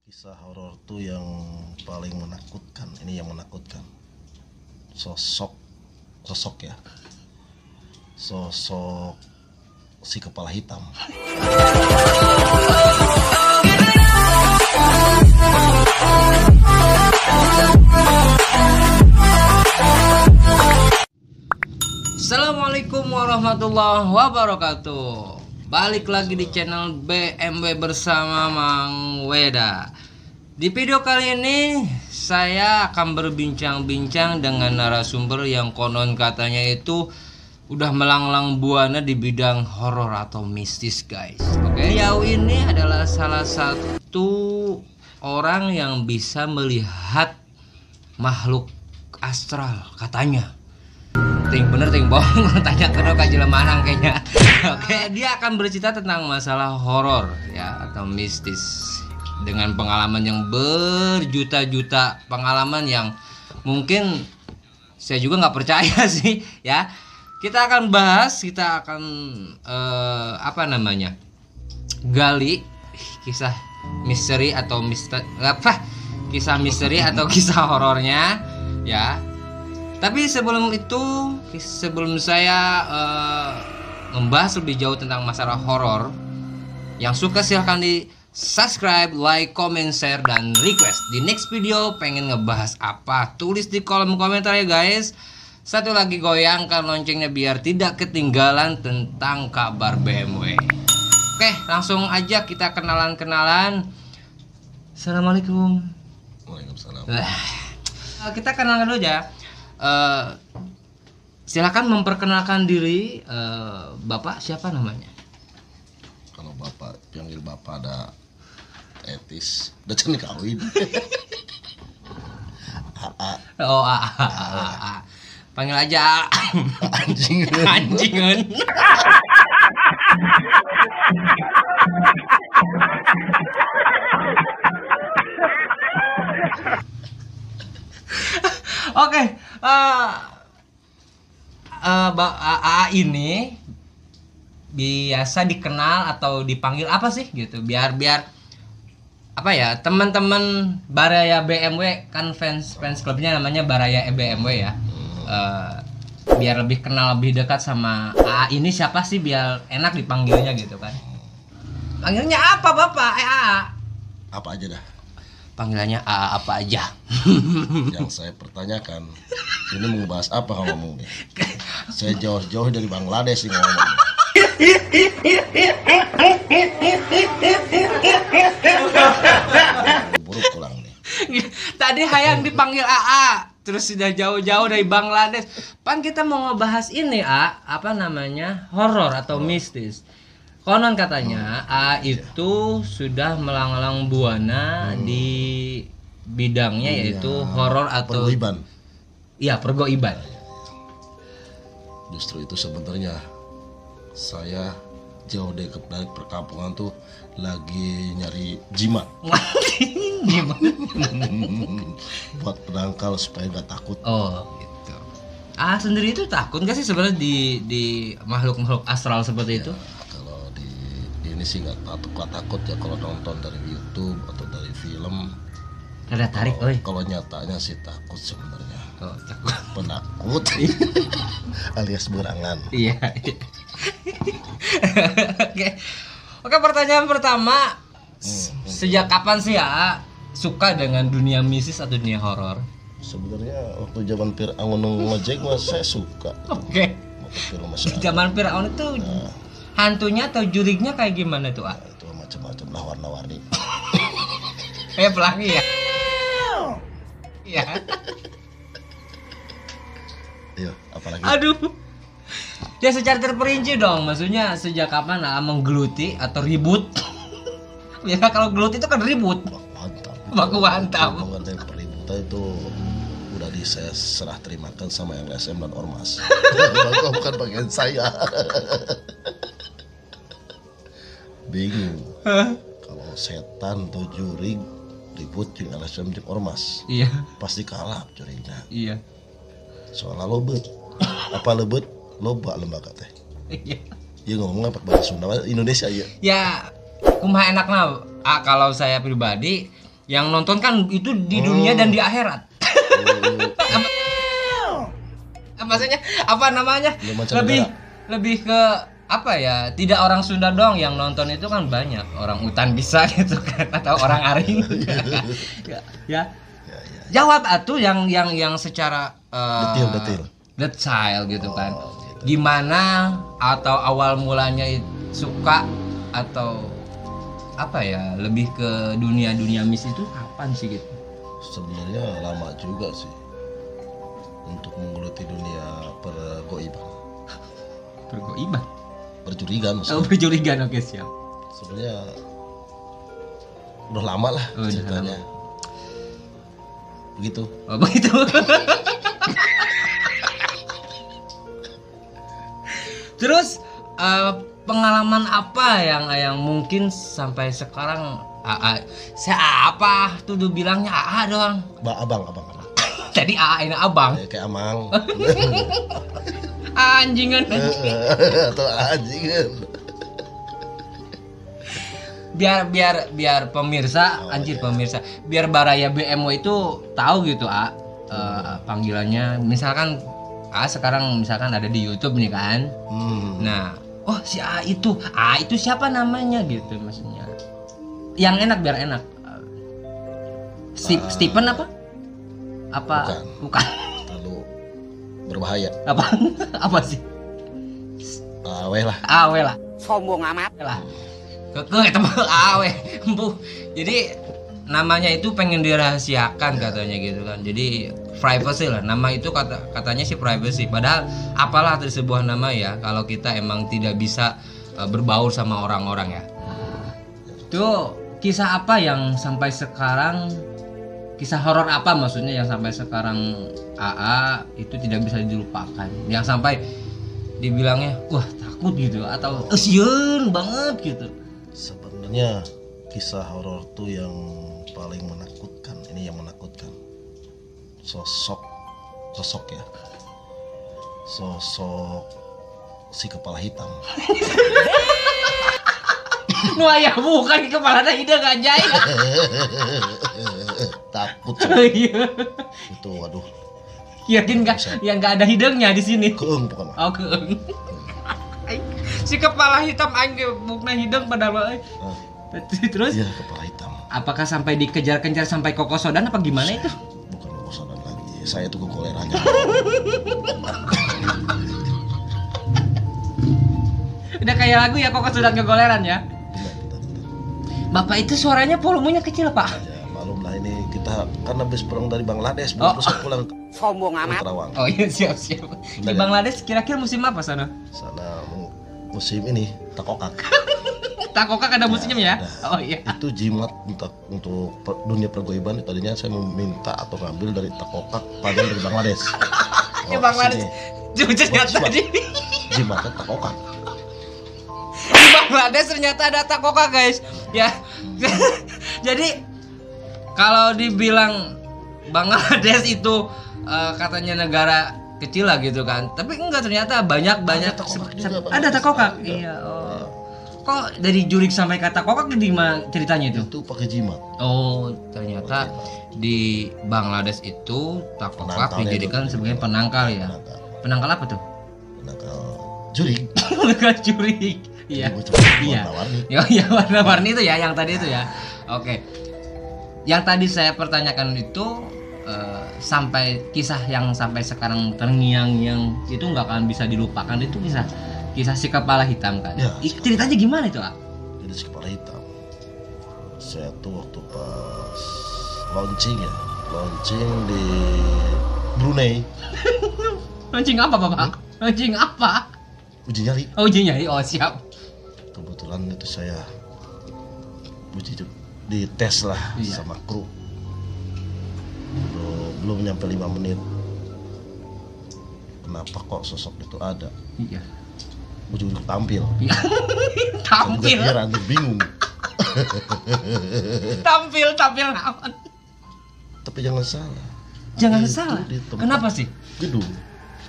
Kisah horor tuh yang paling menakutkan. Ini yang menakutkan. Sosok ya. Sosok si kepala hitam. Assalamualaikum warahmatullahi wabarakatuh. Balik lagi di channel BMW bersama Mang Weda. Di video kali ini saya akan berbincang-bincang dengan narasumber yang konon katanya itu udah melanglang buana di bidang horor atau mistis, guys. Oke, beliau ini adalah salah satu orang yang bisa melihat makhluk astral katanya. Ting bener ting bohong, tanya ke Kak Jelemanan kayaknya. Oke, dia akan bercerita tentang masalah horor ya atau mistis dengan pengalaman yang berjuta-juta, pengalaman yang mungkin saya juga nggak percaya sih ya. Kita akan bahas, kita akan gali kisah misteri atau kisah misteri atau kisah horornya ya. Tapi sebelum itu, sebelum saya membahas lebih jauh tentang masalah horor, yang suka silahkan di subscribe, like, comment, share, dan request. Di next video pengen ngebahas apa? Tulis di kolom komentar ya guys. Satu lagi, goyangkan loncengnya biar tidak ketinggalan tentang kabar BMW. Oke, langsung aja kita kenalan-kenalan. Assalamualaikum. Waalaikumsalam. Kita kenalan dulu aja. Silakan memperkenalkan diri. Bapak siapa namanya? Kalau bapak panggil bapak ada etis, udah jangan kawin. Oh, A. Panggil aja Anjing. anjingan. Oke, AA ini biasa dikenal atau dipanggil apa sih gitu? Biar apa ya, teman-teman Baraya BMW kan fans klubnya namanya Baraya BMW ya. Biar lebih kenal, lebih dekat sama AA ini siapa sih, biar enak dipanggilnya gitu kan. Panggilnya apa Bapak? AA. Apa aja dah. Panggilannya AA apa aja. Yang saya pertanyakan, ini mau bahas apa kamu ngomongnya? Saya jauh-jauh dari Bangladesh nih ngomong. Buruk pulang nih. Tadi hayang dipanggil AA, terus sudah jauh-jauh dari Bangladesh. Pan kita mau ngebahas ini apa namanya, horor atau mistis. Konon katanya A itu sudah melanglang buana di bidangnya yaitu horor atau pergoiban. Iya, pergoiban. Justru itu sebenarnya saya jauh dari perkampungan tuh lagi nyari jimat. Buat penangkal supaya gak takut. Oh gitu. Sendiri itu takut gak sih sebenarnya di makhluk astral seperti itu? Kalau di ini sih nggak takut ya, kalau nonton dari YouTube atau dari film. Ada tarik, Kalau nyatanya sih takut sebenarnya. Oh, takut. Penakut alias berangan. Iya. Oke, pertanyaan pertama. Sejak kapan sih ya suka dengan dunia mistis atau dunia horor? Sebenarnya waktu zaman Fir'aun ngojek mah saya suka. Oke. Film Zaman Fir'aun itu hantunya atau jurignya kayak gimana tuh, itu macam-macam lah, warna-warni. Kayak pelangi ya? Iya. Iya, apalagi? Aduh. Ya secara terperinci dong, maksudnya sejak kapan menggeluti atau ribut? Ya kalau geluti itu kan ribut. Baku hantam. Mengenai peributan itu udah saya serah terimakan sama LSM dan Ormas. Bukan bagian saya. Bingung. Kalau setan atau jurig ribut jeung LSM jeung Ormas. Iya. Pasti kalah jurigna. Iya. Soalnya lobet. Apa lebet? Loba lembaga teh. Iya. Ya ngomongnya pakai bahasa Sunda Indonesia ya. Ya kumaha enakna kalau saya pribadi Yang nonton kan itu di dunia dan di akhirat. Maksudnya apa namanya? Lebih ke apa ya? Tidak orang Sunda dong yang nonton itu kan banyak. Orang Utan bisa gitu kan atau orang Aring. Ya. Jawab atuh yang secara detail gitu kan. Gimana atau awal mulanya suka atau apa ya, lebih ke dunia mis itu kapan sih gitu? Sebenarnya lama juga sih untuk menggeluti dunia Pergoiban? Perjurigan maksudnya. Oh, perjurigan, oke siap. Sebenarnya udah lama lah ceritanya. Begitu. Oh, begitu. Terus pengalaman apa yang mungkin sampai sekarang siapa tuh bilangnya AA doang? Abang. Tadi AA ini abang. Kayak amang. Anjingan. Atau anjingan. Biar pemirsa, pemirsa, biar Baraya BMW itu tahu gitu panggilannya. Misalkan sekarang misalkan ada di YouTube nih kan. Nah, oh si itu siapa namanya gitu maksudnya. Yang enak biar enak. Stephen apa? Bukan. Terlalu berbahaya. Apa sih? Awe lah. Sombong amat lah. Keke itu awe. Jadi namanya itu pengen dirahasiakan katanya gitu kan. Jadi privacy lah. Nama itu katanya sih privacy. Padahal apalah dari sebuah nama ya kalau kita emang tidak bisa berbaur sama orang-orang ya. Itu kisah apa yang sampai sekarang, kisah horor apa maksudnya yang sampai sekarang AA itu tidak bisa dilupakan, yang sampai dibilangnya wah takut gitu atau sieun banget gitu. Sebenarnya kisah horor tuh yang paling menakutkan, ini yang menakutkan. Sosok ya. Sosok si kepala hitam. Nu aya bukan kepalana hidung anjay. Takut. Iya. Itu waduh. Yakin enggak yang enggak ada hidungnya di sini? Keung pokoknya. Oh, keung. Si kepala hitam aing bukna hidung padahal. Terus? Iya, kepala hitam. Apakah sampai dikejar-kejar sampai kokosodan apa gimana itu? Bukan kokosodan lagi. Saya tuh koleranya. Udah kayak lagu ya kokosodan kegoleran ya. Bapak itu suaranya volumenya kecil, Pak. Ya, malum lah ini kita kan habis pulang dari Bangladesh, terus pulang sombong amat. Terawang. Oh iya siap. Di Bangladesh kira-kira musim apa sana? Sana musim ini takokak. Takokak ada musimnya ya? Ada. Oh iya. Itu jimat untuk dunia pergoiban. Tadinya saya meminta atau ngambil dari takokak padahal dari Bangladesh. Ya Bangladesh. Ternyata jimatnya takokak. Di Bangladesh ternyata ada takokak guys. Ya. Jadi kalau dibilang Bangladesh itu katanya negara kecil lah gitu kan. Tapi enggak, ternyata banyak ada takokak. Iya. Oh. Kok dari jurik sampai kata kokak di mana ceritanya itu? Itu pakai jimat. Oh, ternyata di Bangladesh itu takokak dijadikan sebagai penangkal ya. Penangkal apa tuh? Penangkal jurik. Penangkal jurik. Iya. Iya, warna-warni itu ya yang tadi itu ya. Oke. Yang tadi saya pertanyakan itu sampai kisah yang sampai sekarang terngiang yang itu nggak akan bisa dilupakan, itu kisah si kepala hitam kan. Ya, ceritanya gimana itu, Ak? Jadi si kepala hitam. Saya tuh waktu pas launching di Brunei. Launching apa, Bapak? Launching apa? Uji nyali. Oh, uji nyali. Oh, siap. Kebetulan itu saya dites lah sama kru. Belum nyampe 5 menit. Kenapa kok sosok itu ada? Iya. Ujung tampil. Tampil. Heran, bingung. tampil aman. Tapi jangan salah. Jangan salah. Kenapa sih? Gedung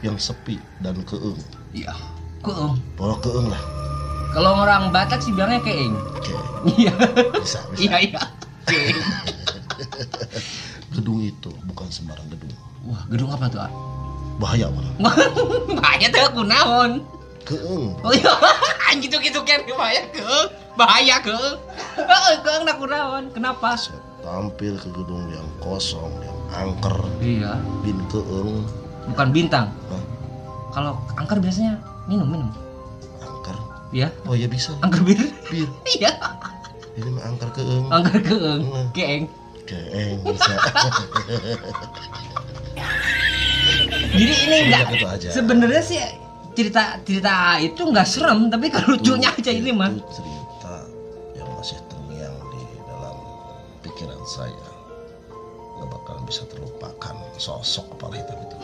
yang sepi dan keung. Iya. Keung. Bawa keung lah. Kalau orang Batak sih bilangnya keeng. Oke. Iya. Bisa. Iya. Gedung itu bukan sembarang gedung. Wah, gedung apa tuh? Bahaya orang. Bahaya tuh kunaon. Keeng. Oh iya, gitu kan bahaya keung. Bahaya keung. Keung nak kunaon. Kenapa? Saya tampil ke gedung yang kosong, yang angker. Iya, Bin keeng. bukan bintang. Hah? Kalau angker biasanya minum. Angker. Ya, Oh ya bisa. angker bir. Bir. Iya. Ini mah angker keeng. Angker keung, keeng. Keeng bisa. Jadi ini enggak Itu aja. sebenarnya sih cerita itu nggak serem, tapi kalau lucunya aja ini mah. Itu cerita yang masih terngiang di dalam pikiran saya. Nggak bakalan bisa terlupakan sosok kepala hitam itu.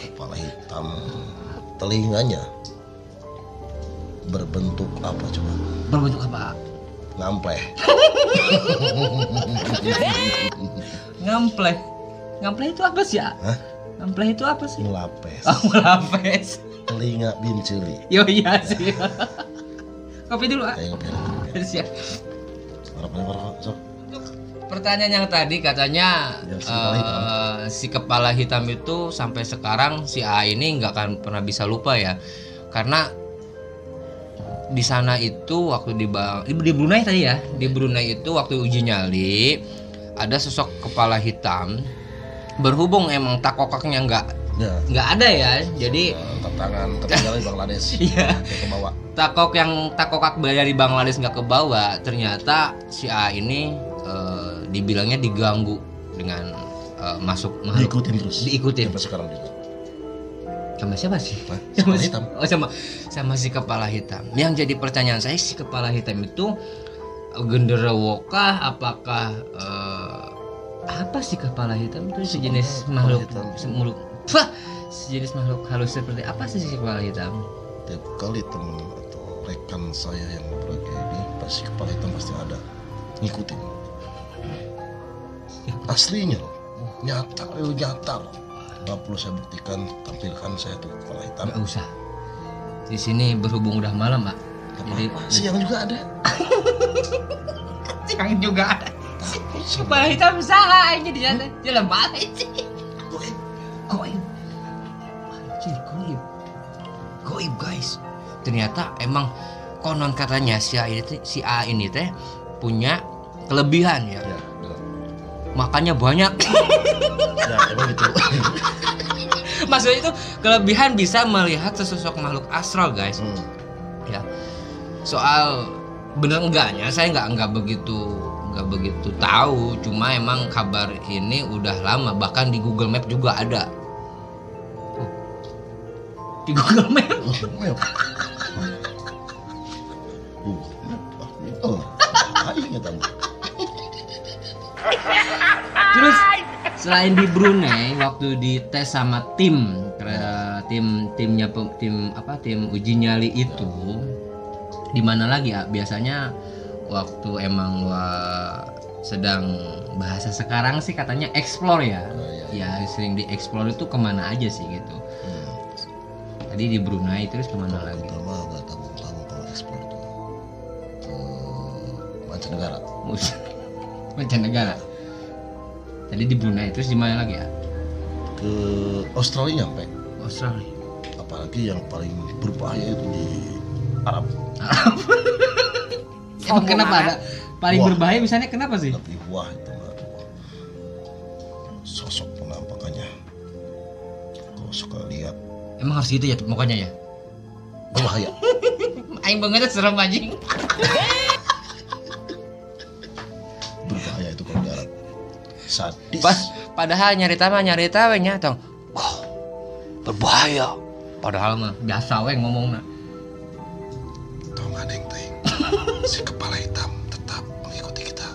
Kepala hitam, telinganya berbentuk apa coba? Berbentuk apa? Ngampleh. Ngampleh. Ngampleh itu apa sih ya? Hah? Ngampleh itu apa sih? Ngelapes. Oh, lapis. Telinga binceli. Yo iya sih. Kopi dulu ah. Ayo ngopi. Siap. Marah, sok. Pertanyaan yang tadi katanya Ya, si kepala hitam. si kepala hitam itu sampai sekarang si A ini nggak akan pernah bisa lupa ya, karena di sana itu waktu di Brunei tadi ya, di Brunei itu waktu uji nyali ada sosok kepala hitam, berhubung emang takokaknya Ya. nggak ada ya, jadi Tantangan tertinggal di Bangladesh. Iya. Ke bawah. takokak dari Bangladesh nggak ke bawah, ternyata si A ini dibilangnya diganggu dengan masuk makhluk. Diikutin Sampai sekarang juga. Sama siapa sih? Hah? Kepala hitam. Oh sama si kepala hitam. Yang jadi pertanyaan saya, si kepala hitam itu genderuwo kah? Apakah apa sih kepala hitam itu sejenis makhluk hitam. sejenis makhluk halus seperti apa sih si kepala hitam? Tiap kali teman atau rekan saya yang ngobrol kayak ini, pasti kepala hitam pasti ada ngikutin. Aslinya loh, nyata loh. Nggak perlu saya buktikan, tampilkan saya tuh kepala hitam. Nggak usah. Di sini berhubung udah malam, Pak. Jadi Siang juga ada. siang juga ada. Kepala hitam salah aja di sana. Jalan balik sih. Goib. Anjir, goib guys. Ternyata emang konon katanya si A ini teh punya kelebihan ya. Ya, benar. Makanya banyak. Ya, emang gitu. Maksudnya itu kelebihan bisa melihat sesosok makhluk astral guys. Ya. Soal bener enggaknya saya nggak begitu tahu, cuma emang kabar ini udah lama, bahkan di Google Map juga ada. Di Google Map. Terus selain di Brunei waktu dites sama tim uji nyali itu di mana lagi ya? Biasanya waktu emang sedang bahasa sekarang sih katanya explore ya. Ya sering di explore itu kemana aja sih gitu. Tadi di Brunei terus kemana lagi? Pertama nggak tahu kalau ekspor itu ke mancanegara. Mancanegara. Tadi di Brunei terus di mana lagi ya? Ke Australia nyampe. Australia. Apalagi yang paling berbahaya itu di Arab. Emang kenapa ada paling Wah. berbahaya misalnya kenapa sih? Lebih wah itu mah. Sosok penampakannya. Kalau suka lihat Emang harus gitu ya mukanya ya? berbahaya. Aing banget serem anjing. Berbahaya itu kalau di Arab. Sadis. Padahal nyari tawe nya tong. Wah, berbahaya. Padahal mah biasa we ngomongna. Tong adeng teh. Si kepala hitam tetap mengikuti kita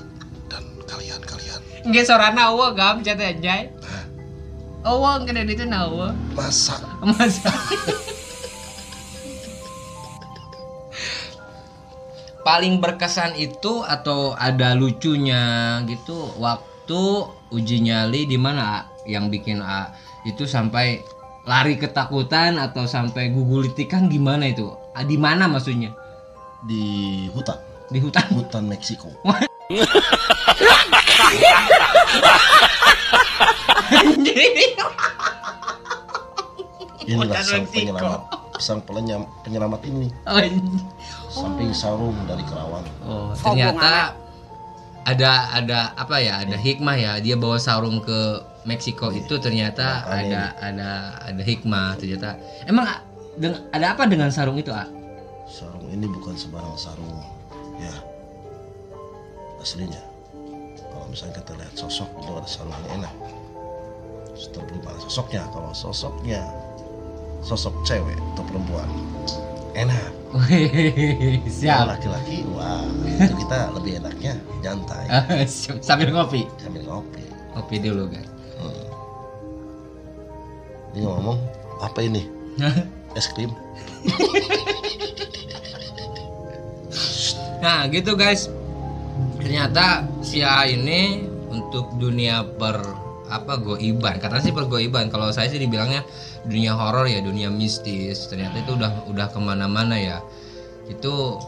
dan kalian. Nggak sorana eueuh gam cat anjay. Eueuh kena ditu na eueuh. Masa Masa. Paling berkesan itu atau ada lucunya gitu waktu uji nyali di mana yang bikin A itu sampai lari ketakutan atau sampai gugulitikan gimana itu? Di mana maksudnya? di hutan. Di hutan. Hutan Meksiko. Inilah Hutan sang Meksiko. penyelamat ini. Samping sarung dari Kerawang. Oh, ternyata ada apa ya? Ada hikmah ya. Dia bawa sarung ke Meksiko itu ternyata ada hikmah ternyata. Emang ada apa dengan sarung itu, A? Sarung ini bukan sembarang sarung, ya. Aslinya, kalau misalnya kita lihat sosok itu ada sarung yang enak. Sebelum sosoknya, kalau sosoknya sosok cewek atau perempuan enak. Wih, Kalau siap. laki-laki, wah itu kita lebih enaknya nyantai Sambil ngopi. sambil ngopi. Ngopi dulu, guys. Dia ngomong apa ini? Es krim. Nah, gitu guys. Ternyata si A ini untuk dunia goiban. Katanya sih pergoiban. Kalau saya sih dibilangnya dunia horor ya, dunia mistis. Ternyata itu udah kemana-mana ya. Itu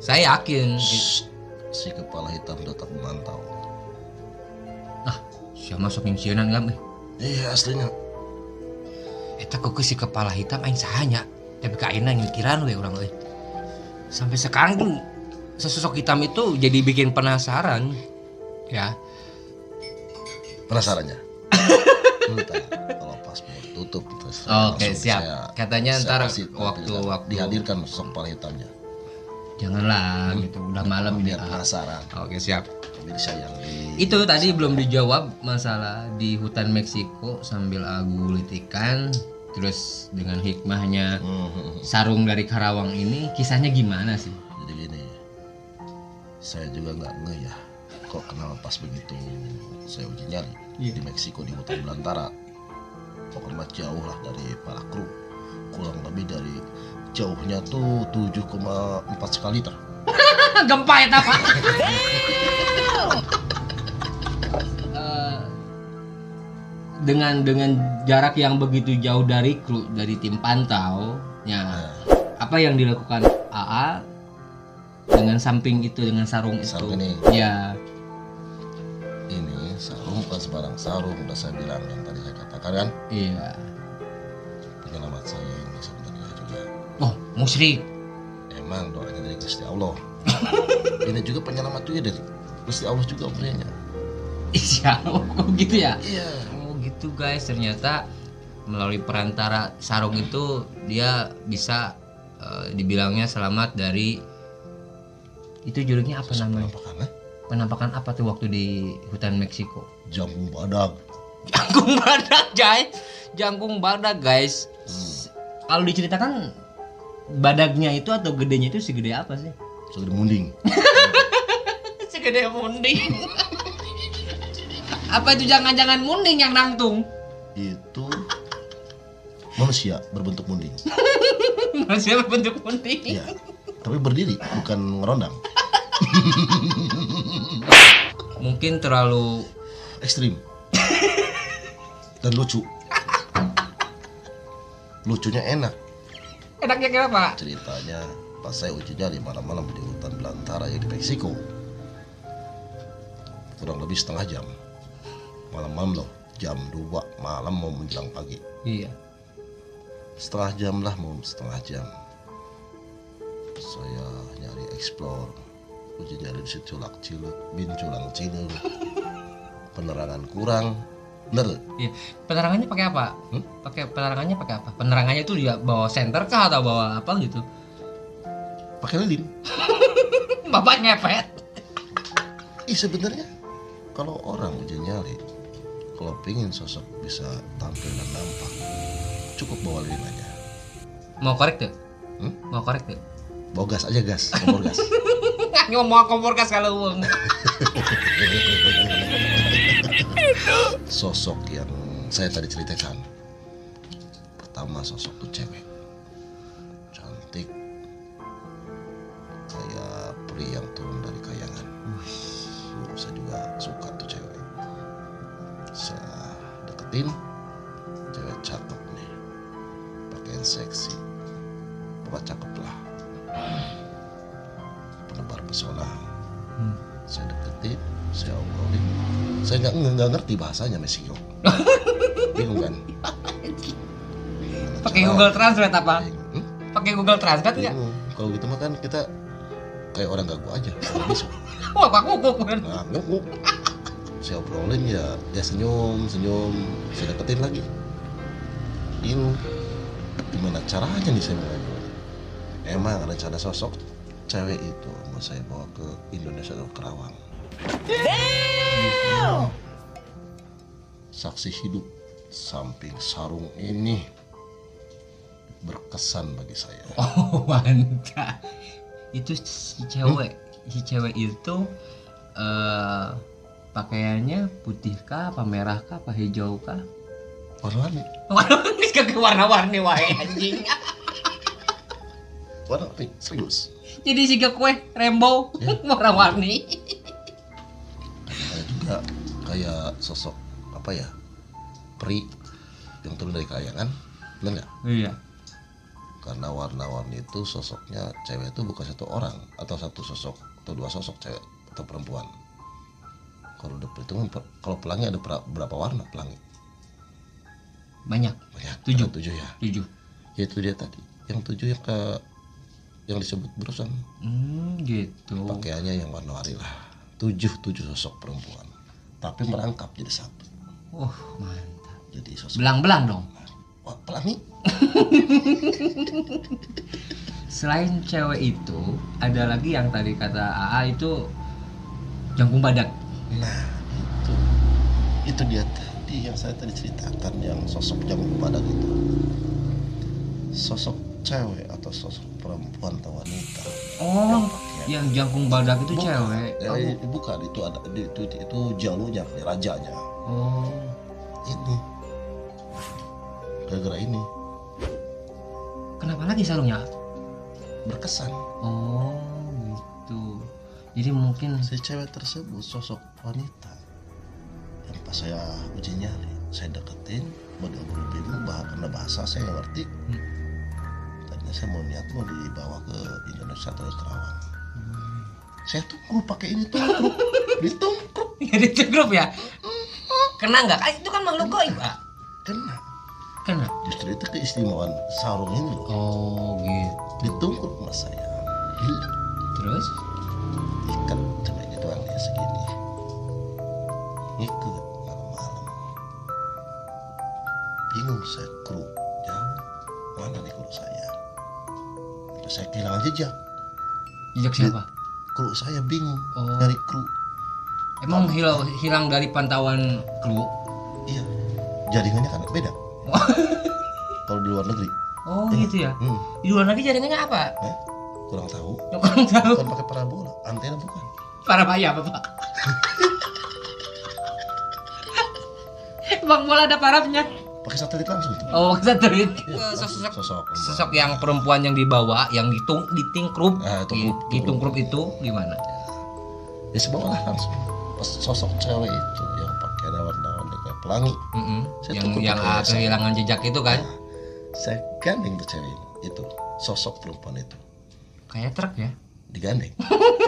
saya yakin. Si kepala hitam tetap memantau. Ah, siapa masukin sieunan kan? Iya aslinya. Eta kok si kepala hitam aing sahanya. Tapi ka ayeuna ngikiran we urang euy. Sampai sekarang tuh sosok hitam itu jadi bikin penasaran. Ya. Penasarannya? Entah, kalau pas mau tutup terus Oke, siap. Katanya ntar waktu dihadirkan sosok kepala hitamnya. Janganlah gitu, udah malam ini. Biar penasaran. Oke, siap. Pemirsa yang Itu tadi belum dijawab masalah di hutan Meksiko sambil agulitikan. Terus dengan hikmahnya sarung dari Karawang ini kisahnya gimana sih? Jadi gini, saya juga nggak ngeh ya, kok kenal pas begitu saya uji nyali di Meksiko di hutan belantara. Pokoknya jauh lah dari para kru, kurang lebih dari jauhnya tuh 7,4 skala liter. Gempa ya Pak. Dengan jarak yang begitu jauh dari kru, dari tim pantau, ya apa yang dilakukan AA dengan samping itu, dengan sarung itu? Sarung ini. Ya. Ini sarung bukan sembarang sarung, udah saya bilang yang tadi saya katakan kan. Iya. Penyelamat saya ini sebenarnya juga. Oh, musyrik. Emang doanya dari Gusti Allah. Ini juga penyelamat juga dari Gusti Allah juga pemberiannya. Iya, oh gitu ya? Iya. Oh gitu guys, ternyata melalui perantara sarung itu dia bisa dibilangnya selamat dari itu judulnya apa namanya? Penampakan apa tuh waktu di hutan Meksiko? Jangkung badak. Jangkung badak, guys. Jangkung badak, guys. Kalau diceritakan badaknya itu atau gedenya itu segede apa sih? Segede munding. Segede munding. Apa itu jangan-jangan munding yang nangtung? Itu manusia berbentuk munding. Manusia berbentuk munding. Iya. Tapi berdiri, bukan ngerondang. Mungkin terlalu Ekstrim. Dan lucu. Lucunya enak. enaknya kenapa? Ceritanya pas saya uji nyali malam-malam di hutan belantara yang di Meksiko. Kurang lebih setengah jam. Malam-malam loh, jam 2 malam mau menjelang pagi. Iya. Setengah jam lah, mau setengah jam. Saya nyari explore, uji nyari di situ binculang ciluk. Penerangan kurang, bener. Iya. Penerangannya pakai apa? Penerangannya pakai apa? Penerangannya itu dia bawa senter kah atau bawa apa gitu? Pakai lilin. Bapak ngepet. Sebenarnya kalau orang uji nyali, kalau pengen sosok bisa tampil dan nampak, cukup bawa lilin aja. Mau korek tuh? Mau korek tuh? Bawa gas aja, gas, kompor gas. Ngomong kompor gas kalau uang. Sosok yang saya tadi ceritakan, pertama sosok tuh cewek, cantik, kayak peri yang turun dari kayangan. Saya juga suka tuh cewek. Saya deketin, cewek cakep nih, pakaian seksi, pokoknya cakep lah, penebar pesona. Saya deketin, saya obrolin. Saya nggak ngerti bahasanya Meksiko. Bingung kan? Pakai Google Translate apa? Pakai Google Translate nggak? Kalau gitu mah kan kita kayak orang gagu aja, orang bisu. Wah, nguk kan? Nah, nguk. Saya obrolin ya, dia senyum, saya deketin lagi. Bingung, gimana caranya nih saya mulai? Emang rencana sosok cewek itu mau saya bawa ke Indonesia atau Kerawang. Saksi hidup samping sarung ini berkesan bagi saya. Oh, mantap. Itu si cewek itu pakaiannya putih kah, apa merah kah, apa hijau kah? Warna-warni. Warna-warni kagak warna-warni wae anjing. Warna-warni serius. Jadi siga kue rainbow warna-warni. Ada juga kayak sosok apa ya? Peri yang turun dari kayangan, benar nggak? Iya. Karena warna-warni itu sosoknya cewek itu bukan satu orang atau satu sosok atau dua sosok cewek atau perempuan. Kalau udah perhitungan, kalau pelangi ada berapa warna pelangi? Banyak. 7 ya. 7. Ya itu dia tadi. Yang 7 yang disebut barusan. Gitu. Pakaiannya yang warna-warni lah. 7 sosok perempuan. Tapi merangkap jadi satu. Mantap. Jadi sosok Belang-belang dong. Wah, pelangi. Selain cewek itu, ada lagi yang tadi kata AA itu jangkung badak. Nah, itu dia tadi yang saya tadi ceritakan, yang sosok jangkung badak itu. Sosok cewek atau sosok perempuan atau wanita. Oh, yang jangkung badak itu bukan, cewek. Bukan, itu ada itu jalurnya, rajanya. Oh. Ini gara-gara ini Kenapa lagi sarungnya? berkesan. Oh, gitu. Jadi mungkin Si cewek tersebut sosok wanita yang pas saya uji nyali, saya deketin, mau diobrolin bingung karena bahasa saya nggak ngerti. Tadinya saya mau dibawa ke Indonesia atau Kerawang. Saya tunggu pakai ini tungkruk, ditungkruk. jadi grup ya. Kena nggak? Itu kan makhluk gaib, Pak. Kena. Justru itu keistimewaan sarung ini loh. Oh, gitu. Ditungkruk sama saya. Terus? Ikat ceweknya doang dia segini. Ngikut malam-malam. Bingung saya, kru jauh. Mana nih kru saya? Terus saya kehilangan jejak. Jejak siapa? Kru saya bingung Oh. nyari kru. Emang hilang dari pantauan kru? Iya. Jaringannya kan beda. Kalau di luar negeri. Oh, gitu ya. Di luar negeri jaringannya apa? Kurang tahu. Kurang tahu. Bukan pakai parabola, antena bukan. Parabaya apa, Pak? Bang bola ada parabnya. Pakai satelit langsung tuh. Oh, satelit. Iya, Sosok sosok yang perempuan yang dibawa, yang ditingkrup. Tungkrup. Ditungkrup itu gimana? Ya sebawa lah langsung. Pas sosok cewek itu yang pakai warna-warni kayak pelangi. Saya tungkrup Yang pakai saya. kehilangan jejak itu kan? Saya gandeng tuh cewek itu, sosok perempuan itu. Kayak truk ya? Digandeng.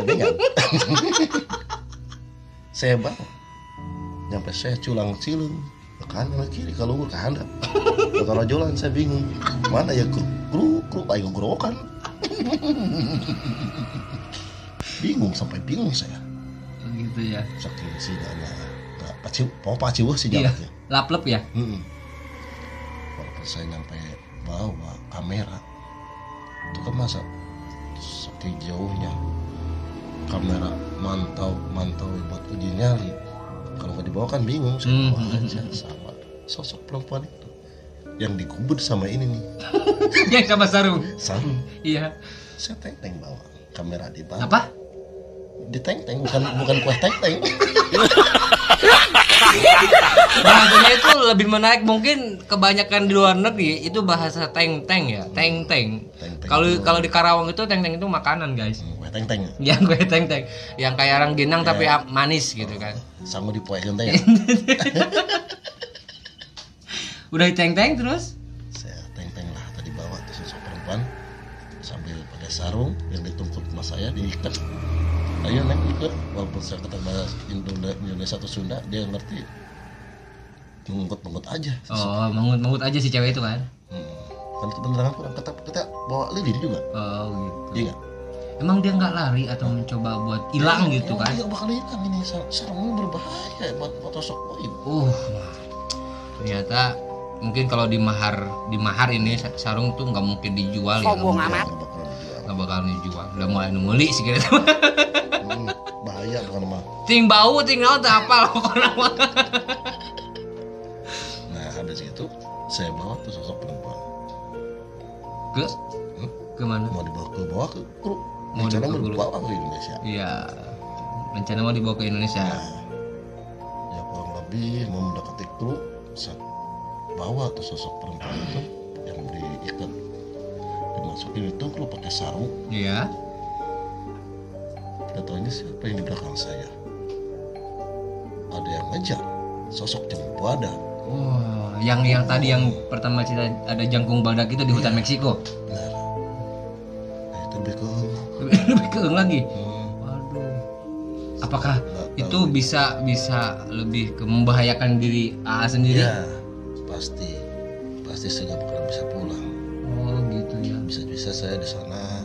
Gandengan. Saya bawa. Nyampe saya culang cilung. Ke kanan ke kiri, kalau ke handap. Kalau jalan saya bingung. Mana ya kru ayo gerokan. Bingung sampai bingung saya. Begitu ya. Saking sidanya. Enggak paciwah sih jalannya. Laplep ya? Walaupun saya nyampe bawa kamera, itu kan masa saking jauhnya kamera mantau buat uji nyali. Kalau nggak dibawa kan bingung, saya bawa aja sama sosok perempuan itu yang dikubur sama ini nih. Yang sama sarung. Iya. Saya teng bawa kamera di bawah. Apa? Di teng bukan kue teng. Bahasanya itu lebih menarik, mungkin kebanyakan di luar negeri itu bahasa teng ya, teng. Kalau di Karawang itu teng itu makanan, guys. Kue teng. Yang gue teng yang kayak rangginang tapi manis gitu kan. Sama di poe genteng. Udah teng terus? Saya teng lah tadi bawa tuh sosok perempuan sambil pakai sarung yang ditungkuk sama saya diikat. ayo neng ikut, walaupun saya kata bahasa Indonesia atau Sunda dia ngerti. Mengut aja. Oh, mengut aja si cewek itu kan. Kan itu beneran kurang kita bawa lilin juga. Oh gitu. Iya nggak? Emang dia nggak lari atau mencoba buat hilang gitu kan? Iya bakal hilang ini, sarungnya berbahaya buat photoshock poin. Ternyata mungkin kalau di mahar ini sarung tuh nggak mungkin dijual ya. Nggak bakal dijual. Udah mulai nemuli sih kira. Bahaya bukan mah. Ting bau tinggal tak apa loh pokoknya. Nah habis itu saya bawa tuh sosok perempuan. Ke mana? Mau dibawa ke grup. Mau dibawa ke Indonesia. Iya. Rencana mau dibawa ke Indonesia. Ya kurang lebih mau mendekati grup, saya bawa tuh sosok perempuan itu yang diikat, dimasukin itu grup pakai sarung. Iya. Kita tahu ini siapa yang di belakang saya. Ada yang ngejar, sosok jangkung badak. Wah, yang tadi yang pertama cerita ada jangkung badak itu di hutan Meksiko. Benar. Nah, itu lebih ke lebih keeng lagi. Waduh. Apakah itu bisa lebih membahayakan diri AA sendiri? Ya, pasti saya nggak bakal bisa pulang. Oh gitu ya. Bisa saya di sana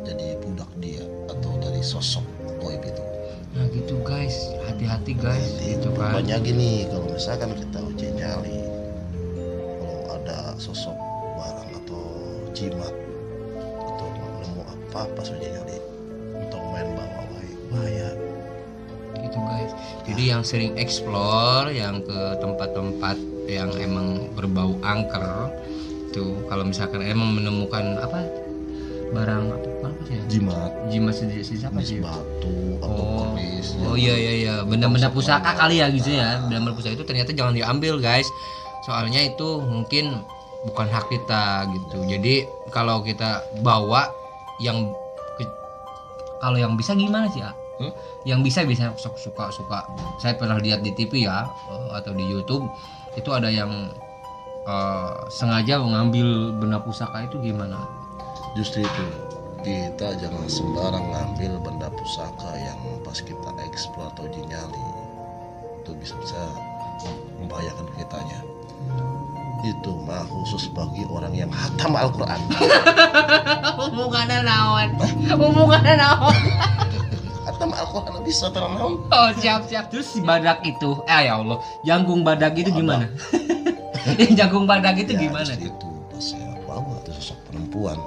jadi budak dia atau dari sosok goib itu. Nah gitu guys, hati-hati guys. Itu kan. Banyak gini, kalau misalkan kita uji nyali, kalau ada sosok barang atau jimat atau nemu apa pas uji nyali, untuk main bawa bahaya. Gitu guys. Jadi yang sering explore, yang ke tempat-tempat yang emang berbau angker, tuh kalau misalkan emang menemukan apa barang apa sih ya? Jimat siapa sih? Batu atau keris. Oh iya. Benda-benda pusaka kali ya gitu ya. Benda-benda pusaka itu ternyata jangan diambil guys. Soalnya itu mungkin bukan hak kita gitu. Jadi kalau kita bawa kalau yang bisa gimana sih ya? Yang bisa suka. Saya pernah lihat di TV ya atau di YouTube itu ada yang sengaja mengambil benda pusaka itu gimana? Justru itu, kita jangan sembarang ngambil benda pusaka yang pas kita eksplor atau uji nyali itu bisa membahayakan kitanya. Itu mah khusus bagi orang yang hatam Al-Quran. Hubungannya naon? Hatam Al-Quran bisa terang. Oh siap. Terus si badak itu, ya Allah, jangkung badak itu gimana? Jangkung badak itu gimana? Itu pas saya bawa tuh sosok perempuan.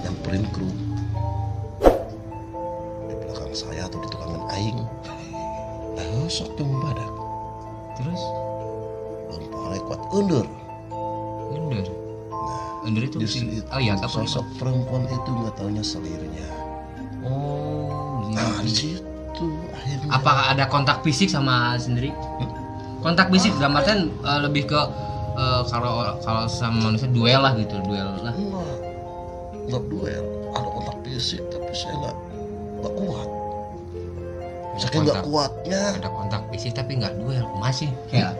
Yang print crew di belakang saya atau di tukangan aing sok jangkung badak. Terus lempar kuat undur itu justru itu. Oh iya, sosok perempuan itu nggak taunya selirnya. Oh gitu. Nah di situ akhirnya apakah ada kontak fisik sama sendiri? Kontak fisik dalam artian lebih ke kalau sama manusia duel lah. Nggak duel, ada kontak fisik tapi saya nggak kuat. Misalnya nggak kuatnya. Ada kontak fisik tapi nggak duel, masih kira.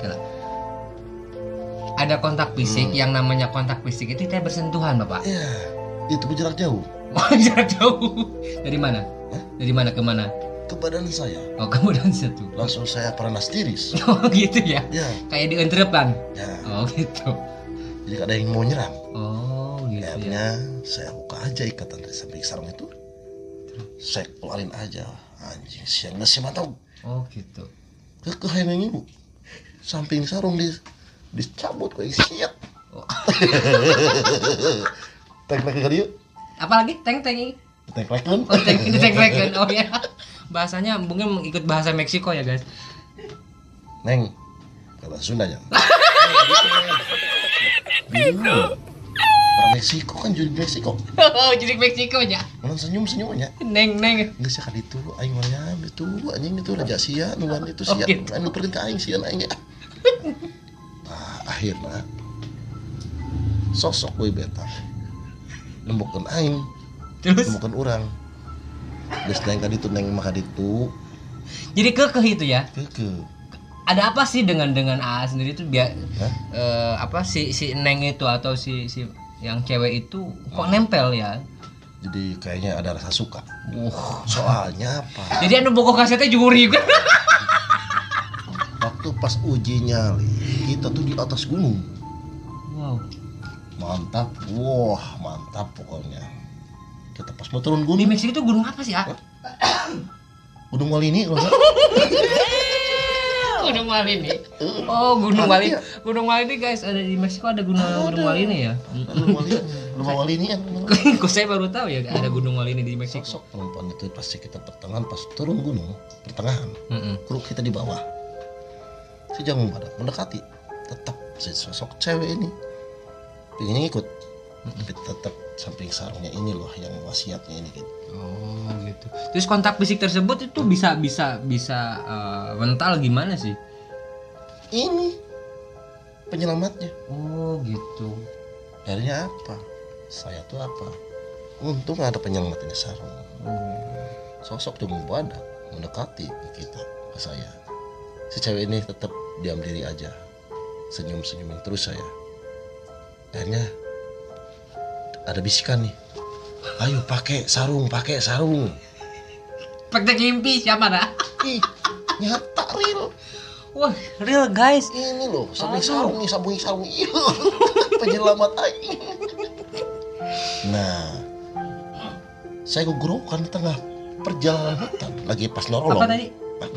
Ada kontak fisik, yang namanya kontak fisik itu kita bersentuhan bapak. Iya, itu jarak jauh. Jarak jauh. Dari mana? Dari mana ke mana? Ke badan saya. Oh ke badan satu. Langsung saya peranas tiris. Oh gitu ya? Ya. Kayak dientrepan? Ya. Oh gitu. Jadi ada yang mau nyerang. Oh gitu. Akhirnya saya buka aja ikatan dari samping sarung itu. Saya keluarin aja. Anjing siang nggak sih matau. Oh gitu. Kehemeng ibu. Samping sarung dicabut kayak siap. Oh. Tek-tek kali yuk. Apalagi teng-teng. Tek-tekan. Oh tek-tekan. Oh ya. Bahasanya mungkin ikut bahasa Meksiko ya guys. Neng. Kalau Sundanya. Orang Meksiko kan jadi Meksiko. Oh jadi Meksiko ya. Orang senyum aja. Neng. Nggak sih kali itu aing mah itu anjing itu raja sia nuan itu sia. Anu perintah aing sia aing ya. Nah, akhirnya sosok boy beta nembukan aing, nembukan orang. Geus neng tadi tuh neng mah itu. Jadi kekeh itu ya? Kekeh. Ada apa sih dengan AA sendiri itu biar apa si neng itu atau si yang cewek itu kok nempel ya? Jadi kayaknya ada rasa suka. Soalnya apa? Jadi anu bogo kasetnya juri kan. Waktu pas uji nyali kita tuh di atas gunung. Wow. Mantap, mantap pokoknya. Kita pas mau turun Di gunung. Meksiko itu gunung apa sih, ah? Gunung Walini kalau nggak? Gunung Walini. Oh, Gunung Walini. Gunung Walini guys, ada di Meksiko ada Gunung Walini ya. Gunung Walini. Gunung Walini kan. Kok saya baru tahu ya ada Gunung Walini di Meksiko. Sosok perempuan itu pasti kita pertengahan pas turun gunung, pertengahan. Kru kita di bawah. Si Jagung Badak mendekati. Tetap si sosok cewek ini pengennya ikut. Tapi tetap samping sarungnya ini loh yang wasiatnya ini gitu. Oh gitu. Terus kontak fisik tersebut itu bisa mental gimana sih? Ini penyelamatnya. Oh gitu. Akhirnya apa? Saya tuh apa? Untung ada penyelamatnya sarung. Sosok Jagung Badak mendekati kita ke saya. Si cewek ini tetap diam diri aja, senyum-senyumin terus saya. Akhirnya ada bisikan nih, ayo pakai sarung. Praktek mimpi siapa dah? Ih, nyata real. Wah, real guys. Ini loh, sambung sarung nih, sambung. Penyelamat aing. Nah, saya gugorokan di tengah perjalanan hutan, lagi pas nolong. Apa tadi?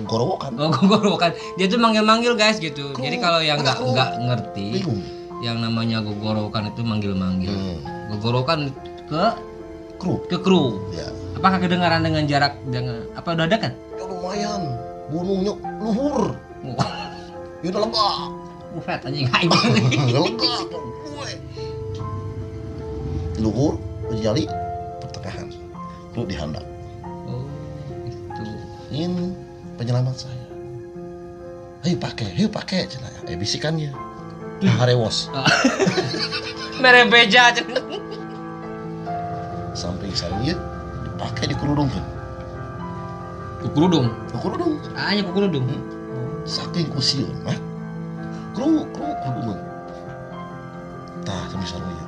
Gugorokan. Oh, gugorokan. Dia tuh manggil-manggil guys gitu. Jadi kalau yang nggak ngerti, Bingung. yang namanya gugorokan itu manggil-manggil. Gugorokan ke kru. Ya. Apakah kedengaran dengan jarak dengan apa udah dekat? Ya lumayan, gunungnya luhur. Ya udah lega. Buffet anjing aing. Lega tuh gue. Luhur, jali, pertengahan. Kru dihandap. Oh, itu. Ini penyelamat saya. Ayo pakai, cina. Bisikannya. Harewos. Merebeja. Samping sarungnya dipakai di kerudung kan. Kukurudung. Hanya kukurudung. Saking kusiun, kru kerudung. Tah sambil sarungnya.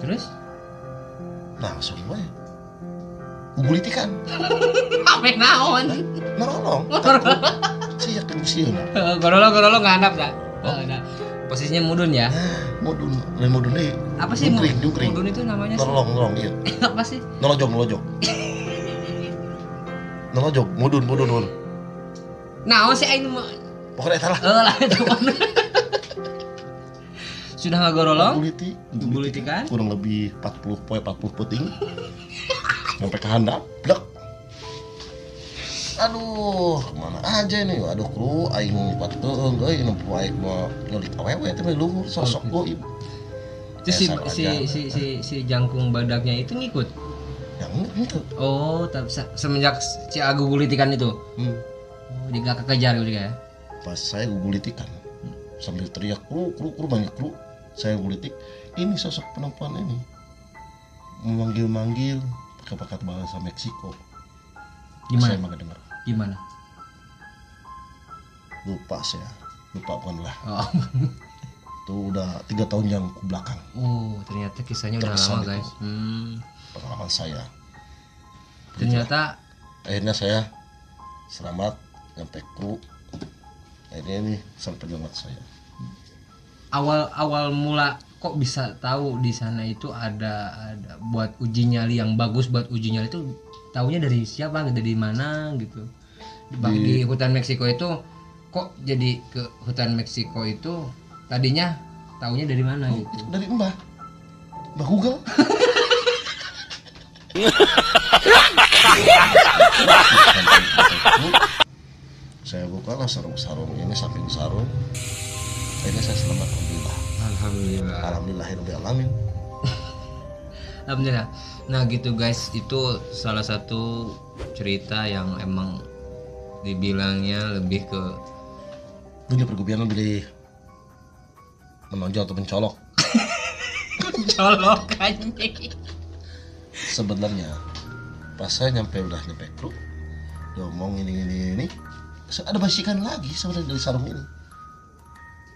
Terus? Langsung we. Gugulitikan. Apa naon? Nolong. Saya yakin kusiun. Gorolo nganap dah. Nah, posisinya mudun ya. Mudun deh. Apa sih Jungkring. mudun itu namanya sih? Nolong iya. Apa sih? Nolojog. Mudun. Naon sih aing Pokoknya eta lah. lah itu. Sudah ngagorolong? Guguliti kan? Kurang lebih 40 puting. Sampai ke handap, blek. Aduh, kemana aja nih? Aduh, kru aing pateung euy nu aing mau nyulik awewe teh luhur sosok goib. Terus si jangkung badaknya itu ngikut. Yang itu. Oh, semenjak si Agu gulitikan itu. Oh, dia gak kekejar gitu ya. Pas saya gugulitikan sambil teriak kru banyak kru. Saya gulitik, ini sosok perempuan ini memanggil pakai bahasa Meksiko. Gimana? Saya mah dengar. Gimana? Lupa bukan lah. Oh. Itu udah 3 tahun yang ke belakang. Oh, ternyata kisahnya udah Terkesan lama guys. Pengalaman saya. Ternyata akhirnya saya selamat nyampe kru. Akhirnya ini sampai penyelamat saya. Awal mula kok bisa tahu di sana itu ada buat uji nyali yang bagus buat uji nyali itu taunya dari siapa, dari mana gitu. Di hutan Meksiko itu kok jadi ke hutan Meksiko itu tadinya taunya dari mana gitu. Dari Mbah Google. Saya bukalah sarung ini, samping sarung. Akhirnya saya selamat, alhamdulillah. Alhamdulillah. Nah gitu guys, itu salah satu cerita yang emang dibilangnya lebih ke dunia pergubian, lebih menonjol atau mencolok. Colok anjing. Sebenarnya pas saya udah nyampe kru, dia ngomong ini ada bisikan lagi sebenarnya dari sarung ini.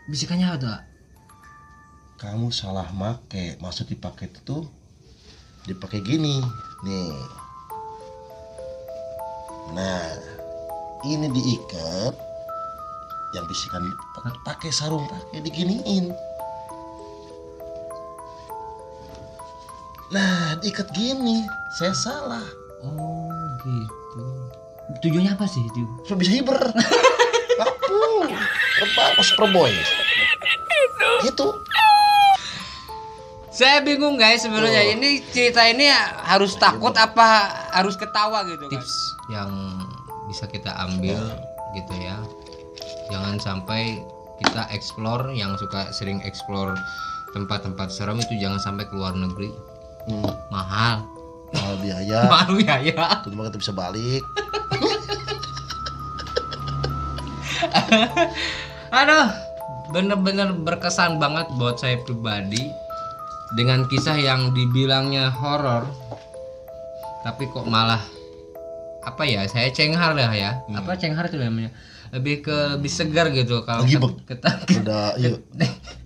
Bisikannya apa tuh? Kamu salah make, maksud dipakai itu dipakai gini nih. Nah, ini diikat, yang bisikan pakai sarung, pakai diginiin. Nah, diikat gini, saya salah. Oh gitu. Tujuannya apa sih itu? Supaya bisa hiber. Aku pas perboy. Gitu. Saya bingung guys sebenarnya. Ini cerita ini harus takut apa harus ketawa gitu kan? Tips yang bisa kita ambil gitu ya. Jangan sampai kita explore, yang suka sering explore tempat-tempat serem itu jangan sampai keluar negeri. Mahal biaya. Mahal biaya. Cuma kita bisa balik. Aduh, bener-bener berkesan banget buat saya pribadi dengan kisah yang dibilangnya horor, tapi kok malah apa ya? Saya cenghar lah ya. Apa cenghar itu namanya? Lebih segar gitu kalau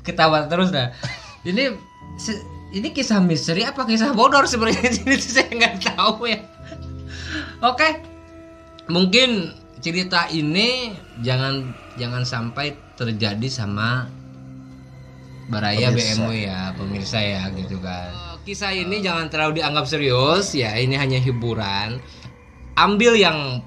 ketawa terus dah. Ini kisah misteri apa kisah bodor sebenarnya? Ini saya nggak tahu ya. Oke, mungkin cerita ini jangan sampai terjadi sama Baraya BMW ya, pemirsa ya gitu kan. Kisah ini jangan terlalu dianggap serius ya, ini hanya hiburan. Ambil yang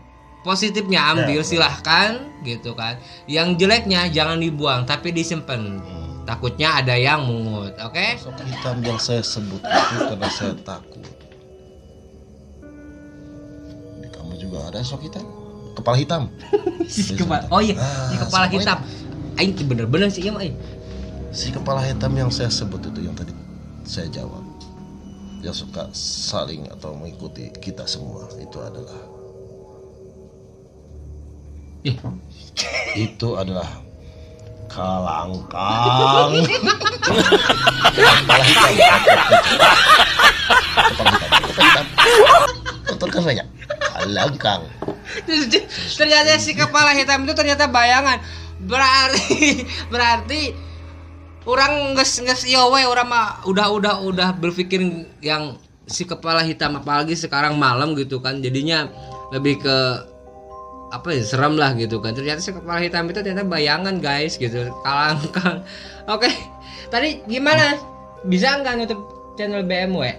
positifnya, ambil silahkan gitu kan. Yang jeleknya jangan dibuang tapi disimpan. Takutnya ada yang mungut, oke? Sosok hitam yang saya sebut itu karena saya takut. Di kamu juga ada sosok hitam, kepala hitam. Oh iya, si kepala hitam. Aing bener-bener sih ya, Si kepala hitam yang saya sebut itu yang tadi saya jawab, yang suka saling atau mengikuti kita semua, itu adalah itu adalah Kalangkang. Kepala hitam. Nonton kan banyak. Kalangkang. Ternyata si kepala hitam itu ternyata bayangan. Berarti orang nges yowe, orang mah udah berpikir yang si kepala hitam, apalagi sekarang malam gitu kan, jadinya lebih ke apa ya, serem lah gitu kan. Ternyata si kepala hitam itu ternyata bayangan guys gitu, Kalangkang. Oke, tadi gimana, bisa nggak nutup channel BMW?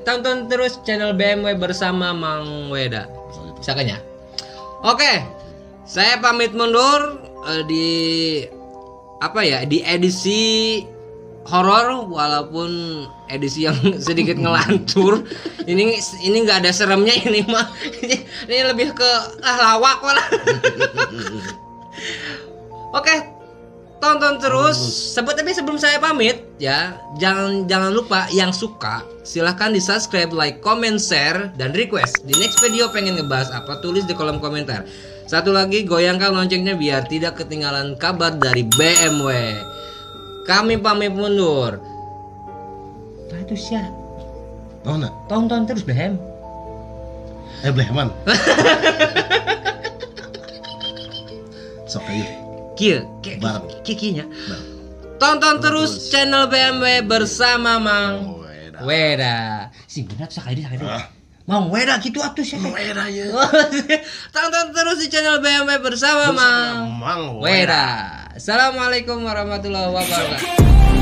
Tonton terus channel BMW bersama Mang Weda, bisa kan ya? Oke, saya pamit mundur di apa ya, di edisi horor, walaupun edisi yang sedikit ngelantur. Ini nggak ada seremnya, ini mah ini lebih ke lawak malah. Oke, tonton terus. Tapi sebelum saya pamit ya, jangan lupa yang suka silahkan di subscribe, like, comment, share, dan request di next video pengen ngebahas apa, tulis di kolom komentar. Satu lagi, goyangkan loncengnya biar tidak ketinggalan kabar dari BMW. Kami pamit mundur. Nah itu siapa? Oh, nah. Tonton terus BM. Bleman. Sok ayo. Kikinya. Tonton terus channel BMW bersama Mang Weda. Si benar sekali. Mang Weda gitu atuh sih. Mang Weda ya. Tonton terus di channel BMW bersama Mang Weda. Assalamualaikum warahmatullahi wabarakatuh.